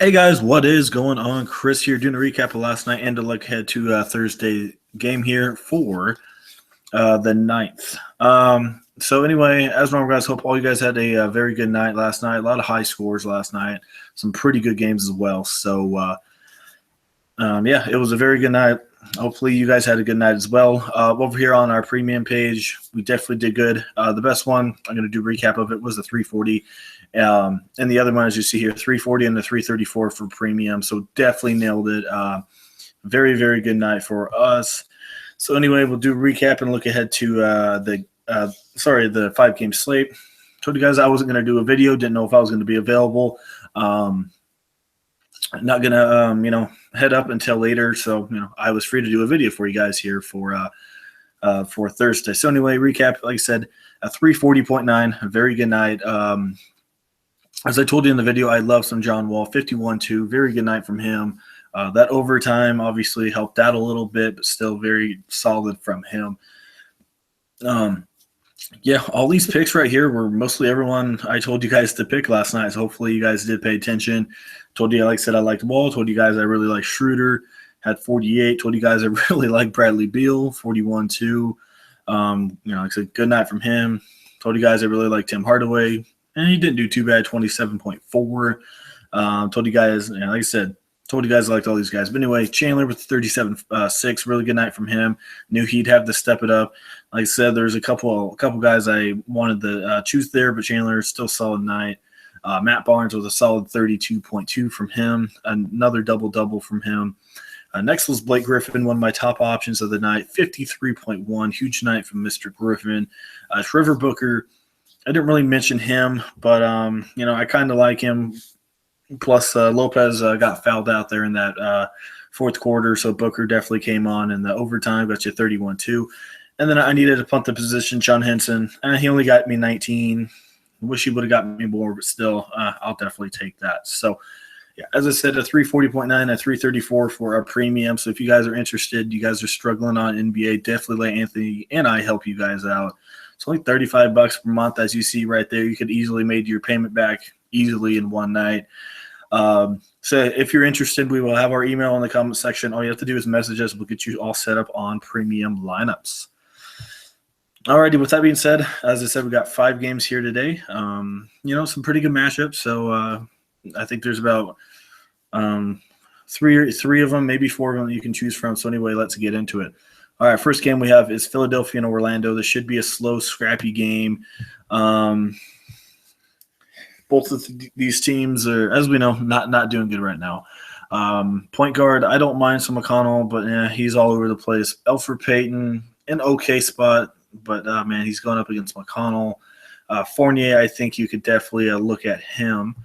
Hey guys, what is going on? Chris here doing a recap of last night and a look ahead to Thursday game here for the ninth. So anyway, as normal, guys, hope all you guys had a very good night last night. A lot of high scores last night. Some pretty good games as well. So yeah, it was a very good night. Hopefully you guys had a good night as well. Over here on our premium page, we definitely did good. The best one, I'm going to do a recap of it, was the 340. And the other one, as you see here, 340 and the 334 for premium. So definitely nailed it. Very, very good night for us. So anyway, we'll do a recap and look ahead to the 5-game slate. Told you guys I wasn't going to do a video. Didn't know if I was going to be available. Not going to, head up until later. So, I was free to do a video for you guys here for Thursday. So anyway, recap, like I said, a 340.9, a very good night. As I told you in the video, I love some John Wall, 51-2, very good night from him. That overtime obviously helped out a little bit, but still very solid from him. Yeah, all these picks right here were mostly everyone I told you guys to pick last night. So hopefully you guys did pay attention. Told you, like I said, I liked Wall. Told you guys I really like Schroeder. Had 48. Told you guys I really like Bradley Beal, 41-2. Like I said, good night from him. Told you guys I really like Tim Hardaway. And he didn't do too bad, 27.4. Told you guys, like I said, told you guys I liked all these guys. But anyway, Chandler with 37.6, really good night from him. Knew he'd have to step it up. Like I said, there's a couple guys I wanted to choose there, but Chandler still solid night. Matt Barnes with a solid 32.2 from him. Another double-double from him. Next was Blake Griffin, one of my top options of the night, 53.1. Huge night from Mr. Griffin. Trevor Booker, I didn't really mention him, but, I kind of like him. Plus, Lopez got fouled out there in that fourth quarter, so Booker definitely came on in the overtime, got you 31-2. And then I needed to punt the position, John Henson. He only got me 19. Wish he would have gotten me more, but still, I'll definitely take that. So, yeah, as I said, a 340.9, a 334 for our premium. So if you guys are interested, you guys are struggling on NBA, definitely let Anthony and I help you guys out. It's only $35 per month, as you see right there. You could easily make your payment back easily in one night. So if you're interested, we will have our email in the comment section. All you have to do is message us. We'll get you all set up on premium lineups. Alrighty, with that being said, as I said, we got 5 games here today. Some pretty good matchups. So I think there's about three of them, maybe 4 of them that you can choose from. So anyway, let's get into it. All right, first game we have is Philadelphia and Orlando. This should be a slow, scrappy game. Both of these teams are, as we know, not doing good right now. Point guard, I don't mind some McConnell, but he's all over the place. Elfrid Payton, an okay spot, but man, he's going up against McConnell. Fournier, I think you could definitely look at him.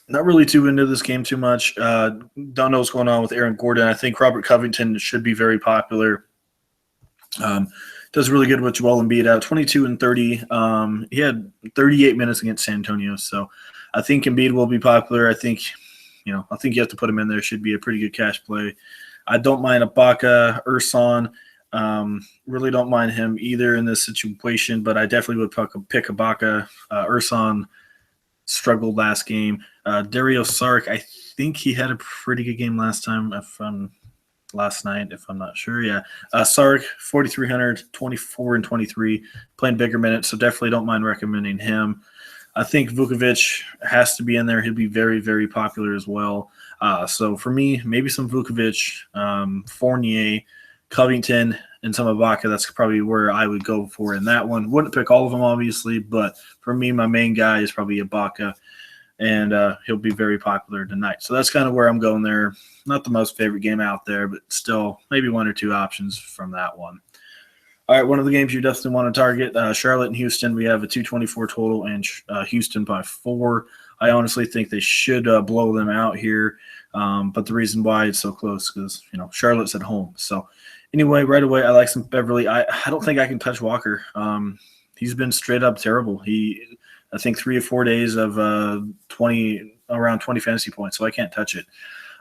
Not really too into this game too much. Don't know what's going on with Aaron Gordon. I think Robert Covington should be very popular. Does really good with Joel Embiid out 22 and 30. He had 38 minutes against San Antonio, so I think Embiid will be popular. I think you have to put him in there. Should be a pretty good cash play. I don't mind Ibaka, Ersan. Really don't mind him either in this situation, but I definitely would pick Ibaka. Ersan struggled last game. Dario Saric, I think he had a pretty good game last night, if I'm not sure. Yeah. Saric, 4,300, 24 and 23, playing bigger minutes, so definitely don't mind recommending him. I think Vukovic has to be in there. He'll be very, very popular as well. So for me, maybe some Vukovic, Fournier, Covington, and some Ibaka. That's probably where I would go for in that one. Wouldn't pick all of them, obviously, but for me, my main guy is probably Ibaka, and he'll be very popular tonight. So that's kind of where I'm going there. Not the most favorite game out there, but still maybe 1 or 2 options from that one. All right, one of the games you definitely want to target, Charlotte and Houston. We have a 224 total, and Houston by 4. I honestly think they should blow them out here, but the reason why it's so close is, Charlotte's at home. So anyway, right away, I like some Beverly. I don't think I can touch Walker. He's been straight up terrible. I think 3 or 4 days of around 20 fantasy points, so I can't touch it.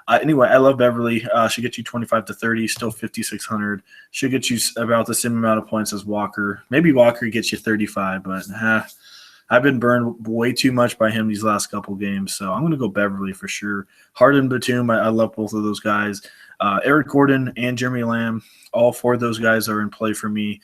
Anyway, I love Beverly. Should get you 25 to 30, still 5,600. Should get you about the same amount of points as Walker. Maybe Walker gets you 35, but I've been burned way too much by him these last couple games, so I'm going to go Beverly for sure. Harden, Batum, I love both of those guys. Eric Gordon and Jeremy Lamb, all four of those guys are in play for me.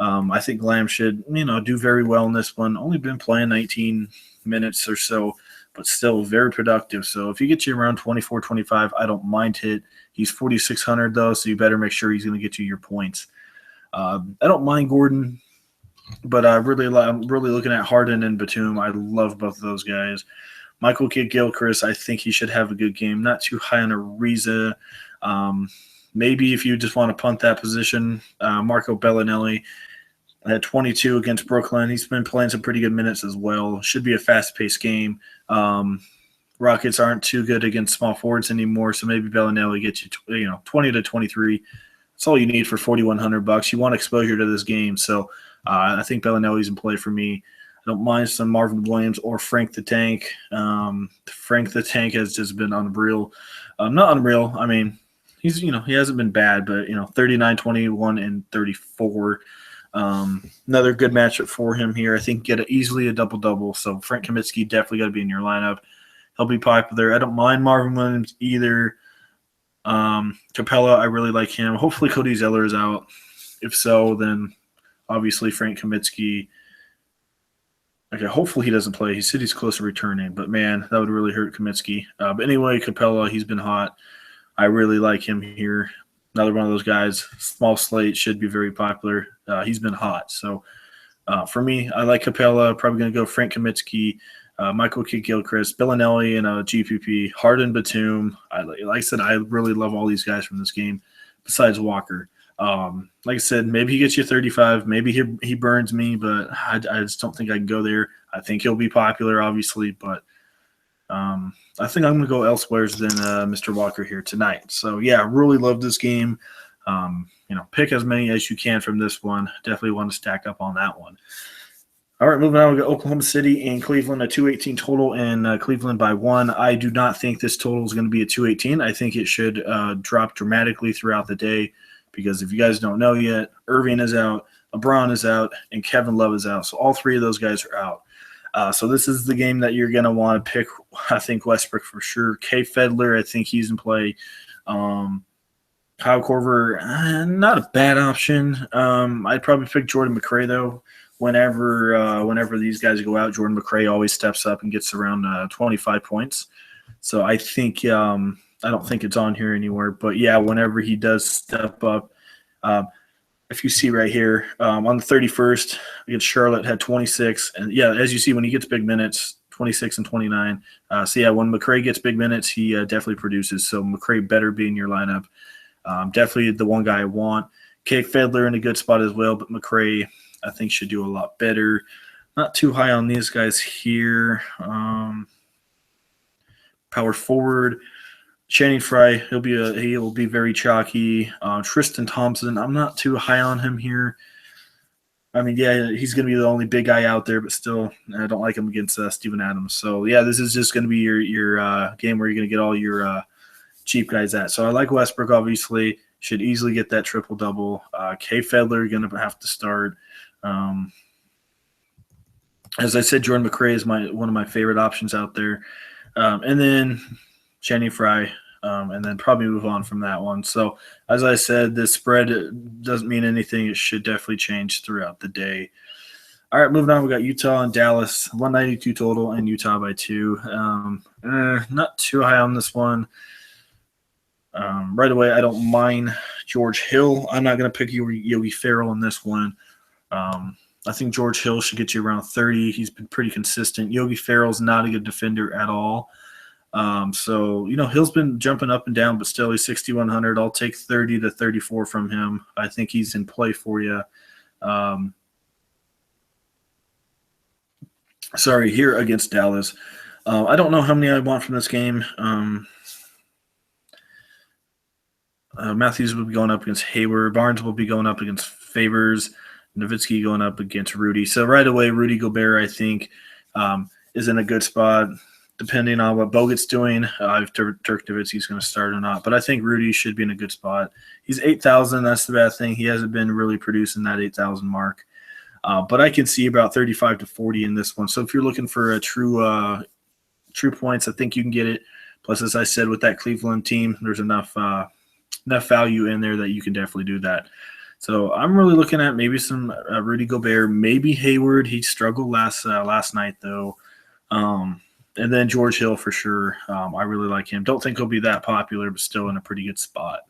I think Lamb should, do very well in this one. Only been playing 19 minutes or so, but still very productive. So if you get you around 24, 25, I don't mind it. He's 4,600 though, so you better make sure he's going to get you your points. I don't mind Gordon, but I'm really looking at Harden and Batum. I love both of those guys. Michael Kidd-Gilchrist, I think he should have a good game. Not too high on Ariza. Maybe if you just want to punt that position, Marco Bellinelli had 22 against Brooklyn. He's been playing some pretty good minutes as well. Should be a fast-paced game. Rockets aren't too good against small forwards anymore, so maybe Bellinelli gets you 20 to 23. That's all you need for $4,100. You want exposure to this game, so I think Bellinelli's in play for me. I don't mind some Marvin Williams or Frank the Tank. Frank the Tank has just been unreal. Not unreal. I mean, he hasn't been bad, but 39, 21, and 34. Another good matchup for him here. I think easily a double-double. So Frank Kaminsky definitely got to be in your lineup. He'll be popular. I don't mind Marvin Williams either. Capella, I really like him. Hopefully Cody Zeller is out. If so, then obviously Frank Kaminsky. Okay, hopefully he doesn't play. He said he's close to returning, but man, that would really hurt Kaminsky. But anyway, Capella, he's been hot. I really like him here. Another one of those guys. Small slate, should be very popular. He's been hot. So for me, I like Capella. Probably going to go Frank Kaminsky, Michael Kidd-Gilchrist, Bellinelli, and GPP. Harden, Batum. Like I said, I really love all these guys from this game besides Walker. Like I said, maybe he gets you 35. Maybe he burns me, but I just don't think I can go there. I think he'll be popular, obviously, but I think I'm going to go elsewhere than Mr. Walker here tonight. So, yeah, I really love this game. Pick as many as you can from this one. Definitely want to stack up on that one. All right, moving on, we got Oklahoma City and Cleveland, a 218 total, and Cleveland by 1. I do not think this total is going to be a 218. I think it should drop dramatically throughout the day because if you guys don't know yet, Irving is out, LeBron is out, and Kevin Love is out. So all three of those guys are out. So this is the game that you're going to want to pick, I think, Westbrook for sure. Kay Fedler, I think he's in play. Kyle Korver, not a bad option. I'd probably pick Jordan McRae, though. Whenever these guys go out, Jordan McRae always steps up and gets around 25 points. So I think I don't think it's on here anywhere. But, yeah, whenever he does step up, if you see right here, on the 31st against Charlotte, had 26. And, yeah, as you see, when he gets big minutes, 26 and 29. So, yeah, when McRae gets big minutes, he definitely produces. So McRae better be in your lineup. Definitely the one guy I want. Kay Fedler in a good spot as well, but McRae – I think should do a lot better. Not too high on these guys here. Power forward, Channing Frye. He'll be very chalky. Tristan Thompson. I'm not too high on him here. I mean, yeah, he's going to be the only big guy out there, but still, I don't like him against Steven Adams. So yeah, this is just going to be your game where you're going to get all your cheap guys at. So I like Westbrook. Obviously, should easily get that triple double. Kay Fedler going to have to start. As I said, Jordan McRae is one of my favorite options out there. And then Channing Frye, and then probably move on from that one. So, as I said, this spread doesn't mean anything. It should definitely change throughout the day. All right, moving on, we got Utah and Dallas, 192 total, and Utah by 2. Not too high on this one. Right away, I don't mind George Hill. I'm not going to pick Yogi Ferrell in this one. I think George Hill should get you around 30. He's been pretty consistent. Yogi Ferrell's not a good defender at all. So, Hill's been jumping up and down, but still he's 6,100. I'll take 30 to 34 from him. I think he's in play for you. Here against Dallas. I don't know how many I want from this game. Matthews will be going up against Hayward. Barnes will be going up against Favors. Nowitzki going up against Rudy. So right away, Rudy Gobert, I think, is in a good spot. Depending on what Bogut's doing, if Dirk Nowitzki's going to start or not. But I think Rudy should be in a good spot. He's 8,000. That's the bad thing. He hasn't been really producing that 8,000 mark. But I can see about 35 to 40 in this one. So if you're looking for a true points, I think you can get it. Plus, as I said, with that Cleveland team, there's enough value in there that you can definitely do that. So I'm really looking at maybe some Rudy Gobert, maybe Hayward. He struggled last night though, and then George Hill for sure. I really like him. Don't think he'll be that popular, but still in a pretty good spot.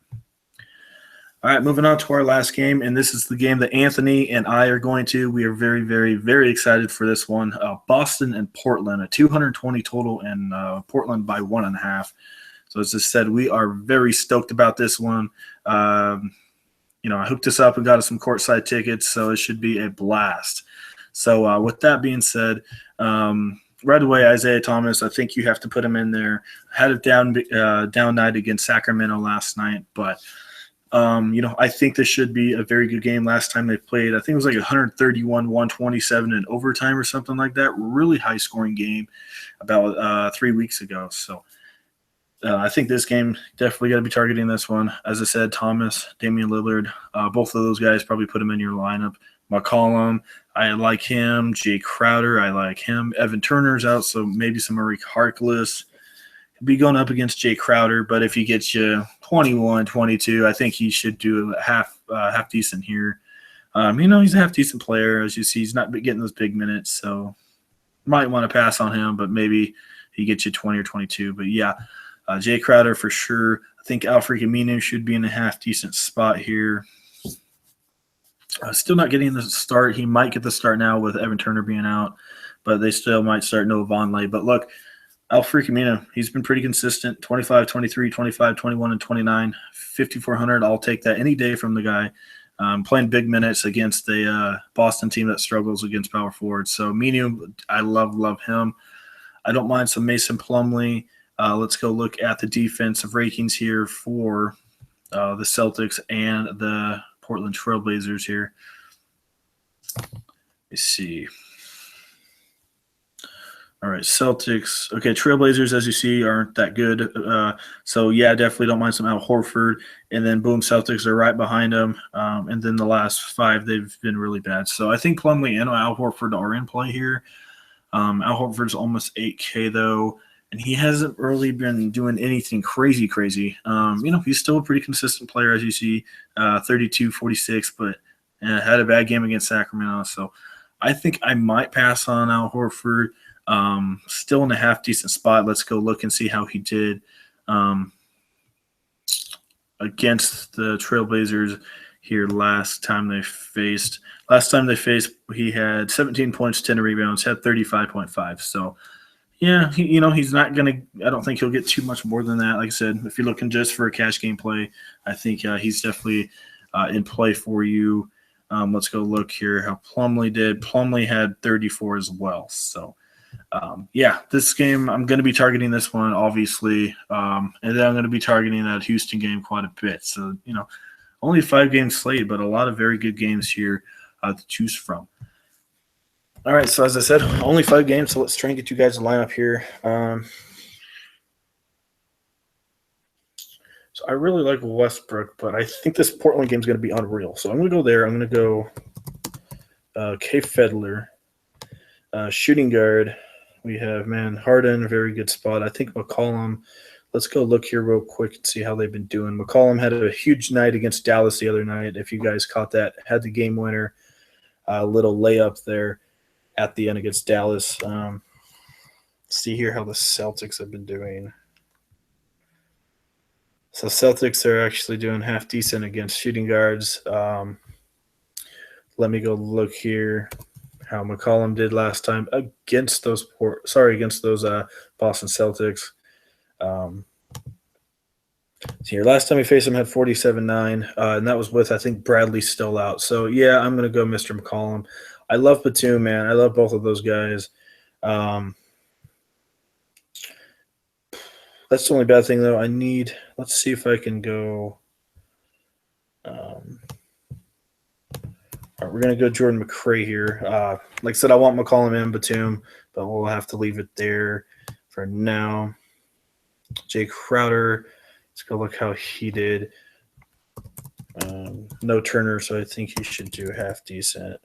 All right, moving on to our last game, and this is the game that Anthony and I are going to. We are very, very, very excited for this one. Boston and Portland, a 220 total, and Portland by 1.5. So as I said, we are very stoked about this one. I hooked this up and got us some courtside tickets, so it should be a blast. So with that being said, right away, Isaiah Thomas, I think you have to put him in there. Had a down night against Sacramento last night, but I think this should be a very good game. Last time they played, I think it was like 131-127 in overtime or something like that. Really high-scoring game about 3 weeks ago. So I think this game definitely got to be targeting this one. As I said, Thomas, Damian Lillard, both of those guys probably put them in your lineup. McCollum, I like him. Jay Crowder, I like him. Evan Turner's out, so maybe some Maurice Harkless. Be going up against Jay Crowder, but if he gets you 21, 22, I think he should do half decent here. He's a half decent player. As you see, he's not getting those big minutes, so might want to pass on him, but maybe he gets you 20 or 22. But yeah, Jay Crowder for sure. I think Al-Farouq Aminu should be in a half decent spot here. Still not getting the start. He might get the start now with Evan Turner being out, but they still might start Noah Vonleh. But look, Al-Farouq Aminu, he's been pretty consistent, 25, 23, 25, 21, and 29, 5,400. I'll take that any day from the guy. Playing big minutes against a Boston team that struggles against power forwards. So Aminu, I love him. I don't mind some Mason Plumlee. Let's go look at the defensive rankings here for the Celtics and the Portland Trailblazers here. Let me see. All right, Celtics. Okay, Trailblazers, as you see, aren't that good. So, yeah, definitely don't mind some Al Horford. And then, boom, Celtics are right behind them. And then the last 5, they've been really bad. So, I think Plumlee and Al Horford are in play here. Al Horford's almost 8K, though, and he hasn't really been doing anything crazy. He's still a pretty consistent player, as you see, 32, 46, but had a bad game against Sacramento. So, I think I might pass on Al Horford. Still in a half decent spot. Let's go look and see how he did against the Trailblazers here last time they faced. Last time they faced, he had 17 points, 10 rebounds, had 35.5. So, yeah, he's not going to – I don't think he'll get too much more than that. Like I said, if you're looking just for a cash game play, I think he's definitely in play for you. Let's go look here how Plumlee did. Plumlee had 34 as well. So, this game, I'm going to be targeting this one, obviously, and then I'm going to be targeting that Houston game quite a bit. So, only a 5-game slate, but a lot of very good games here to choose from. All right, so as I said, only 5 games, so let's try and get you guys a lineup here. So I really like Westbrook, but I think this Portland game is going to be unreal. So I'm going to go there. I'm going to go Kay Fedler. Shooting guard, we have, Harden, very good spot. I think McCollum, let's go look here real quick and see how they've been doing. McCollum had a huge night against Dallas the other night. If you guys caught that, had the game winner, little layup there at the end against Dallas. See here how the Celtics have been doing. So Celtics are actually doing half decent against shooting guards. Let me go look here how McCollum did last time against those Boston Celtics. Here, last time we faced him had 47-9, and that was with, I think, Bradley still out. So, yeah, I'm going to go Mr. McCollum. I love Batum, man. I love both of those guys. That's the only bad thing, though. Let's see if I can go. All right, we're going to go Jordan McRae here. Like I said, I want McCollum and Batum, but we'll have to leave it there for now. Jay Crowder, let's go look how he did. No Turner, so I think he should do half decent.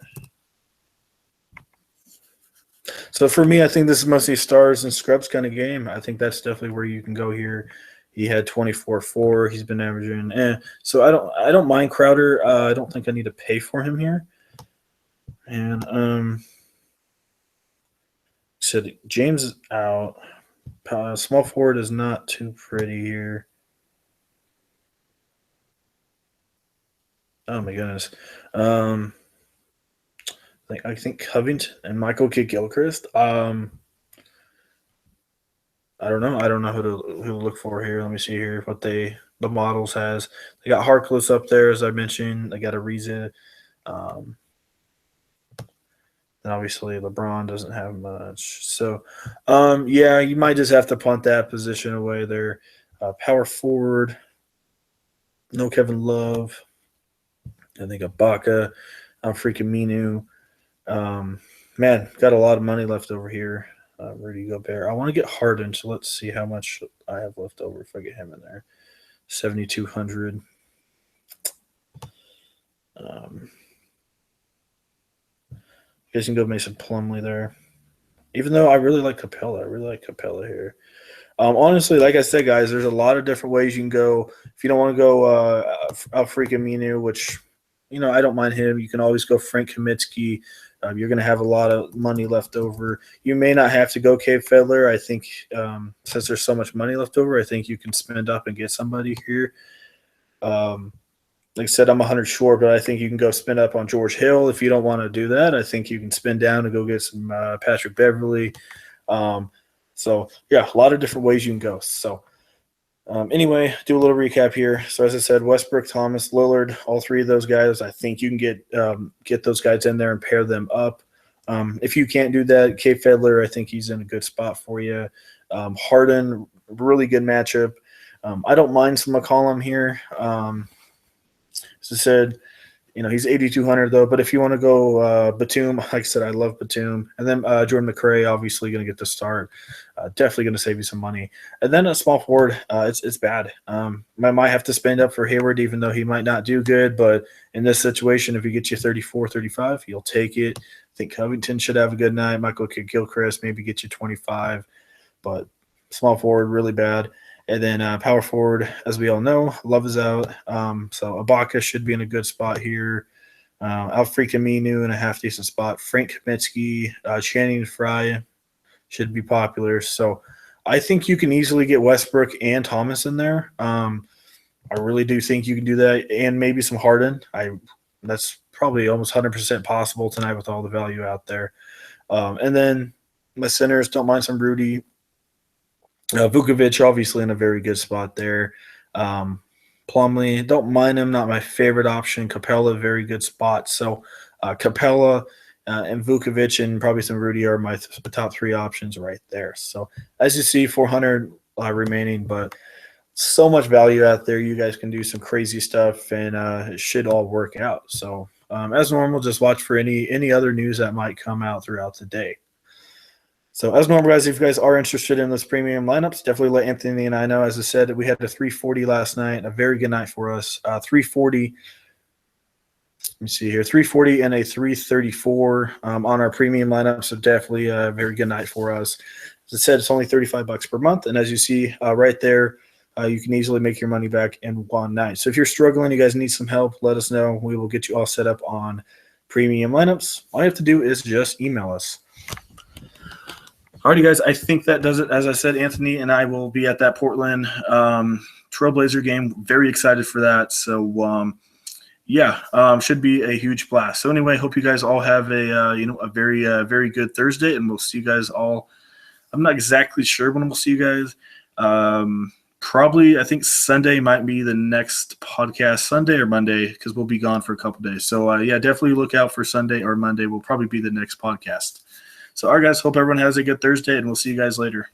So for me, I think this is mostly stars and scrubs kind of game. I think that's definitely where you can go here. He had 24-4. He's been averaging. So I don't mind Crowder. I don't think I need to pay for him here. And said James is out. Small forward is not too pretty here. Oh my goodness. I think Covington and Michael K. Gilchrist. I don't know. I don't know who to look for here. Let me see here what the models has. They got Harkless up there, as I mentioned. They got Ariza. Um, and obviously LeBron doesn't have much. So, yeah, you might just have to punt that position away there. Power forward. No Kevin Love. I think Ibaka. Freaking Minu. Man, got a lot of money left over here. Rudy Gobert. I want to get Harden, so let's see how much I have left over if I get him in there. 7,200. You guys can go Mason Plumlee there. Even though I really like Capella. I really like Capella here. Honestly, like I said, guys, there's a lot of different ways you can go. If you don't want to go freaking Minu, which, I don't mind him. You can always go Frank Kaminsky. You're going to have a lot of money left over. You may not have to go Cave Fedler. I think since there's so much money left over, I think you can spend up and get somebody here. Like I said, I'm 100 short, but I think you can go spend up on George Hill. If you don't want to do that, I think you can spend down and go get some Patrick Beverly. So, yeah, a lot of different ways you can go. So, anyway, do a little recap here. So, as I said, Westbrook, Thomas, Lillard, all three of those guys, I think you can get those guys in there and pair them up. If you can't do that, Cave Fedler, I think he's in a good spot for you. Harden, really good matchup. I don't mind some McCollum here. As I said, he's 8,200 though. But if you want to go Batum, like I said, I love Batum. And then Jordan McRae, obviously going to get the start. Definitely going to save you some money. And then a small forward, it's bad. I might have to spend up for Hayward, even though he might not do good. But in this situation, if he gets you 34, 35, you'll take it. I think Covington should have a good night. Michael Gilchrist maybe get you 25. But small forward, really bad. And then power forward, as we all know, Love is out. So Ibaka should be in a good spot here. Alfred Aminu in a half-decent spot. Frank Kaminsky, Channing Frye should be popular. So I think you can easily get Westbrook and Thomas in there. I really do think you can do that, and maybe some Harden. That's probably almost 100% possible tonight with all the value out there. And then my centers, don't mind some Rudy. Vukovic, obviously, in a very good spot there. Plumlee, don't mind him, not my favorite option. Capella, very good spot. So Capella and Vukovic and probably some Rudy are my top three options right there. So as you see, 400 remaining, but so much value out there. You guys can do some crazy stuff, and it should all work out. So as normal, just watch for any other news that might come out throughout the day. So as normal, guys, if you guys are interested in those premium lineups, definitely let Anthony and I know. As I said, we had a 340 last night, a very good night for us. 340. Let me see here, 340 and a 334 on our premium lineup. So definitely a very good night for us. As I said, it's only $35 per month, and as you see right there, you can easily make your money back in one night. So if you're struggling, you guys need some help, let us know. We will get you all set up on premium lineups. All you have to do is just email us. Alrighty, guys, I think that does it. As I said, Anthony and I will be at that Portland Trailblazer game. Very excited for that. So, should be a huge blast. So anyway, hope you guys all have a very good Thursday, and we'll see you guys all. I'm not exactly sure when we'll see you guys. Probably, I think Sunday might be the next podcast, Sunday or Monday, because we'll be gone for a couple days. So, definitely look out for Sunday or Monday. Will probably be the next podcast. So, all right, guys, hope everyone has a good Thursday, and we'll see you guys later.